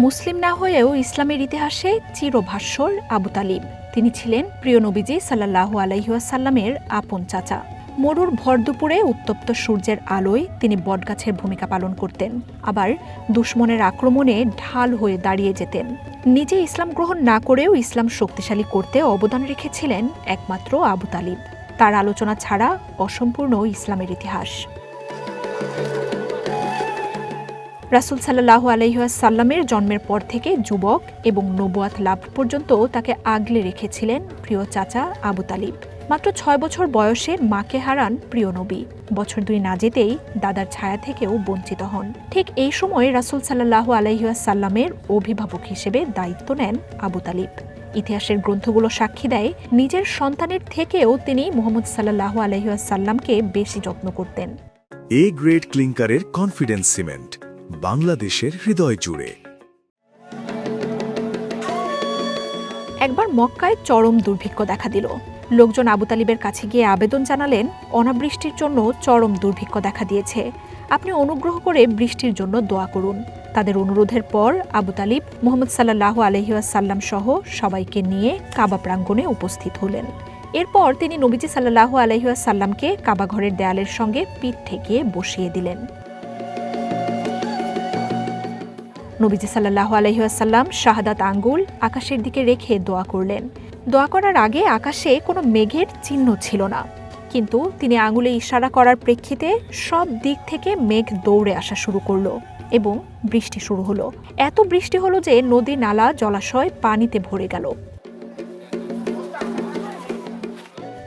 মুসলিম না হয়েও ইসলামের ইতিহাসে চিরভাস্বর আবু তালিব। তিনি ছিলেন প্রিয় নবীজি সাল্লাল্লাহু আলাইহি ওয়াসাল্লামের আপন চাচা। মরুর ভরদুপুরে উত্তপ্ত সূর্যের আলোয় তিনি বটগাছের ভূমিকা পালন করতেন, আবার দুশমনের আক্রমণে ঢাল হয়ে দাঁড়িয়ে যেতেন। নিজে ইসলাম গ্রহণ না করেও ইসলাম শক্তিশালী করতে অবদান রেখেছিলেন একমাত্র আবু তালিব। তার আলোচনা ছাড়া অসম্পূর্ণ ইসলামের ইতিহাস। রাসূল সাল্লাল্লাহু আলাইহি ওয়াসাল্লামের জন্মের পর থেকে যুবক এবং নবুয়াত লাভ পর্যন্ত তাকে আগলে রেখেছিলেন প্রিয় চাচা আবু তালিব। মাত্র ৬ বছর বয়সে মাকে হারান প্রিয় নবী। বছর ২ না যেতেই দাদার ছায়া থেকেও বঞ্চিত হন। ঠিক এই সময় রাসূল সাল্লাল্লাহু আলাইহি ওয়াসাল্লামের অভিভাবক হিসেবে দায়িত্ব নেন আবু তালিব। ইতিহাসের গ্রন্থগুলো সাক্ষী দেয়, নিজের সন্তানের থেকেও তিনি মুহাম্মদ সাল্লাল্লাহু আলাইহি ওয়াসাল্লামকে বেশি যত্ন করতেন। এ গ্রেড ক্লিংকারের কনফিডেন্স সিমেন্ট, বাংলাদেশের হৃদয় জুড়ে। একবার মক্কায় চরম দুর্ভিক্ষ দেখা দিল। লোকজন আবু তালিবের কাছে গিয়ে আবেদন জানালেন, অনাবৃষ্টির জন্য চরম দুর্ভিক্ষ দেখা দিয়েছে, আপনি অনুগ্রহ করে বৃষ্টির জন্য দোয়া করুন। তাদের অনুরোধের পর আবু তালিব মুহাম্মদ সাল্লাল্লাহু আলাইহি ওয়াসাল্লাম সহ সবাইকে নিয়ে কাবা প্রাঙ্গণে উপস্থিত হলেন। এরপর তিনি নবীজি সাল্লাল্লাহু আলাইহি ওয়াসাল্লামকে কাবা ঘরের দেয়ালের সঙ্গে পিঠ ঠেকিয়ে বসিয়ে দিলেন। নবীজি সাল্লাল্লাহু আলাইহি ওয়াসাল্লাম শাহাদাত আঙ্গুল আকাশের দিকে রেখে দোয়া করলেন। দোয়া করার আগে আকাশে কোনো মেঘের চিহ্ন ছিল না, কিন্তু তিনি আঙ্গুলে ইশারা করার প্রেক্ষিতে সব দিক থেকে মেঘ দৌড়ে আসা শুরু করলো এবং বৃষ্টি শুরু হলো। এত বৃষ্টি হলো যে নদী, নালা, জলাশয় পানিতে ভরে গেল।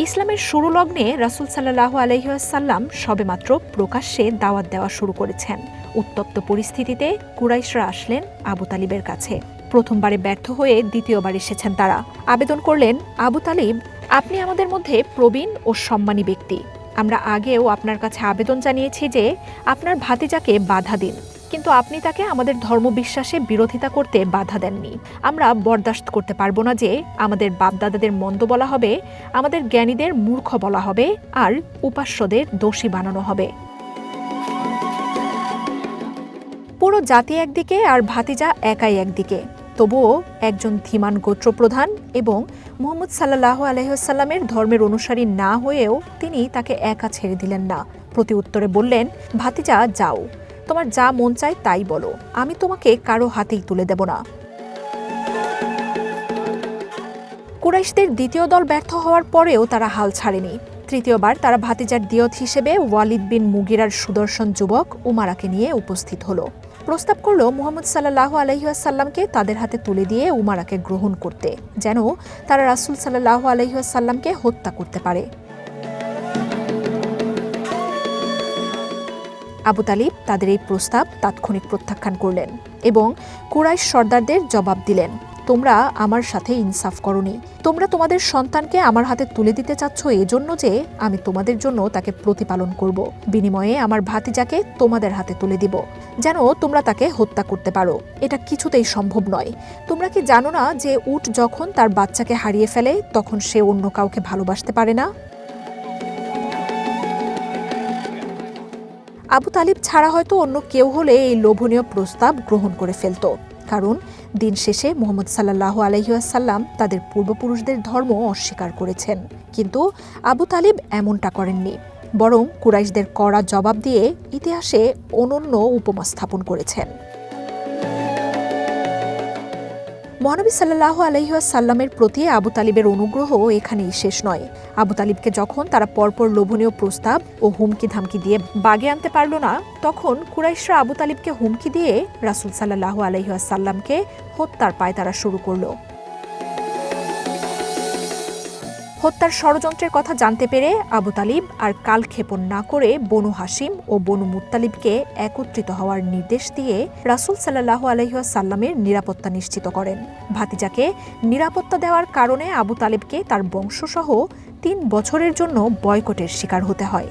ইসলামের শুরু লগ্নে রাসূল সাল্লাল্লাহু আলাইহি ওয়াসাল্লাম সবেমাত্র প্রকাশ্যে দাওয়াত দেওয়া শুরু করেছেন। উত্তপ্ত পরিস্থিতিতে কুরাইশরা আসলেন আবু তালিবের কাছে। প্রথমবারে ব্যর্থ হয়ে দ্বিতীয়বার এসেছেন তারা। আবেদন করলেন, আবু তালিব, আপনি আমাদের মধ্যে প্রবীণ ও সম্মানী ব্যক্তি। আমরা আগেও আপনার কাছে আবেদন জানিয়েছি যে আপনার ভাতিজাকে বাধা দিন, কিন্তু আপনি তাকে আমাদের ধর্মবিশ্বাসে বিরোধিতা করতে বাধা দেননি। আমরা বরদাস্ত করতে পারবো না যে আমাদের বাপদাদাদের মন্দ বলা হবে, আমাদের জ্ঞানীদের মূর্খ বলা হবে, আর উপাস্যদের দোষী বানানো হবে। পুরো জাতি একদিকে আর ভাতিজা একাই একদিকে। তবুও একজন ধীমান গোত্রপ্রধান এবং মুহাম্মদ সাল্লাল্লাহু আলাইহি ওয়াসাল্লামের ধর্মের অনুসারী না হয়েও তিনি তাকে একা ছেড়ে দিলেন না। প্রতি উত্তরে বললেন, ভাতিজা যাও, তোমার যা মন চায় তাই বলো, আমি তোমাকে কারো হাতেই তুলে দেব না। কুরাইশদের দ্বিতীয় দল ব্যর্থ হওয়ার পরেও তারা হাল ছাড়েনি। তৃতীয়বার তারা ভাতিজার দিয়ত হিসেবে ওয়ালিদ বিন মুগিরার সুদর্শন যুবক উমারাকে নিয়ে উপস্থিত হলো। প্রস্তাব করল মুহাম্মদ সাল্লাল্লাহু আলাইহি ওয়াসাল্লামকে তাদের হাতে তুলে দিয়ে উমারাকে গ্রহণ করতে, যেন তারা রাসূল সাল্লাল্লাহু আলাইহি ওয়াসাল্লামকে হত্যা করতে পারে। আবু তালিব তাদের এই প্রস্তাব তাৎক্ষণিক প্রত্যাখ্যান করলেন এবং কুরাইশ সর্দারদের জবাব দিলেন, তোমরা আমার সাথে ইনসাফ করনি। তোমরা তোমাদের সন্তানকে আমার হাতে তুলে দিতে চাচ্ছ এজন্য যে আমি তোমাদের জন্য তাকে প্রতিপালন করব, বিনিময়ে আমার ভাতিজাকে তোমাদের হাতে তুলে দিব, যেন তোমরা তাকে হত্যা করতে পারো। এটা কিছুতেই সম্ভব নয়। তোমরা কি জানো না যে উট যখন তার বাচ্চাকে হারিয়ে ফেলে তখন সে অন্য কাউকে ভালোবাসতে পারে না? আবু তালিব ছাড়া হয়তো অন্য কেউ হলে এই লোভনীয় প্রস্তাব গ্রহণ করে ফেলত, কারণ দিন শেষে মুহাম্মদ সাল্লাল্লাহু আলাইহি ওয়াসাল্লাম তাদের পূর্বপুরুষদের ধর্ম অস্বীকার করেছেন। কিন্তু আবু তালিব এমনটা করেননি, বরং কুরাইশদের কড়া জবাব দিয়ে ইতিহাসে অনন্য উপমা স্থাপন করেছেন। মহানবী সাল্লাল্লাহু আলাইহি ওয়াসাল্লামের প্রতি আবু তালিবের অনুগ্রহ এখানেই শেষ নয়। আবু তালিবকে যখন তারা পরপর লোভনীয় প্রস্তাব ও হুমকি ধামকি দিয়ে বাগে আনতে পারল না, তখন কুরাইশরা আবু তালিবকে হুমকি দিয়ে রাসূল সাল্লাল্লাহু আলাইহি ওয়াসাল্লামকে হত্যার পায়তারা শুরু করল। হত্যার ষড়যন্ত্রের কথা জানতে পেরে আবু তালিব আর কালক্ষেপণ না করে বনু হাশিম ও বনু মুত্তালিবকে একত্রিত হওয়ার নির্দেশ দিয়ে রাসূল সাল্লাল্লাহু আলাইহি ওয়াসাল্লামের নিরাপত্তা নিশ্চিত করেন। ভাতিজাকে নিরাপত্তা দেওয়ার কারণে আবু তালিবকে তার বংশসহ ৩ বছরের জন্য বয়কটের শিকার হতে হয়।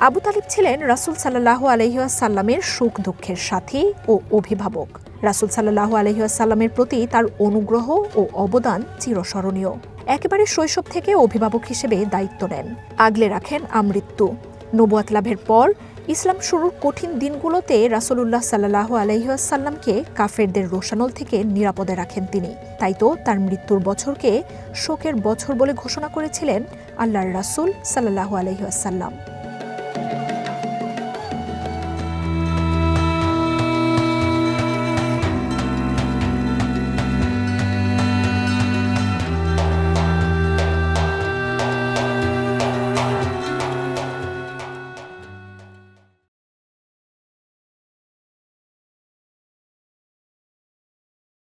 আবু তালিব ছিলেন রাসূল সাল্লাল্লাহু আলাইহি ওয়াসাল্লামের সুখ দুঃখের সাথী ও অভিভাবক। রাসূল সাল্লাল্লাহু আলাইহি ওয়াসাল্লামের প্রতি তার অনুগ্রহ ও অবদান চিরস্মরণীয়। একেবারে শৈশব থেকে অভিভাবক হিসেবে দায়িত্ব নেন, আগলে রাখেন আমৃত্যু। নবুয়াত লাভের পর ইসলাম শুরুর কঠিন দিনগুলোতে রাসূলুল্লাহ সাল্লাল্লাহু আলাইহি ওয়াসাল্লামকে কাফেরদের রোষানল থেকে নিরাপদে রাখেন তিনি। তাই তো তার মৃত্যুর বছরকে শোকের বছর বলে ঘোষণা করেছিলেন আল্লাহর রাসূল সাল্লাল্লাহু আলাইহি ওয়াসাল্লাম।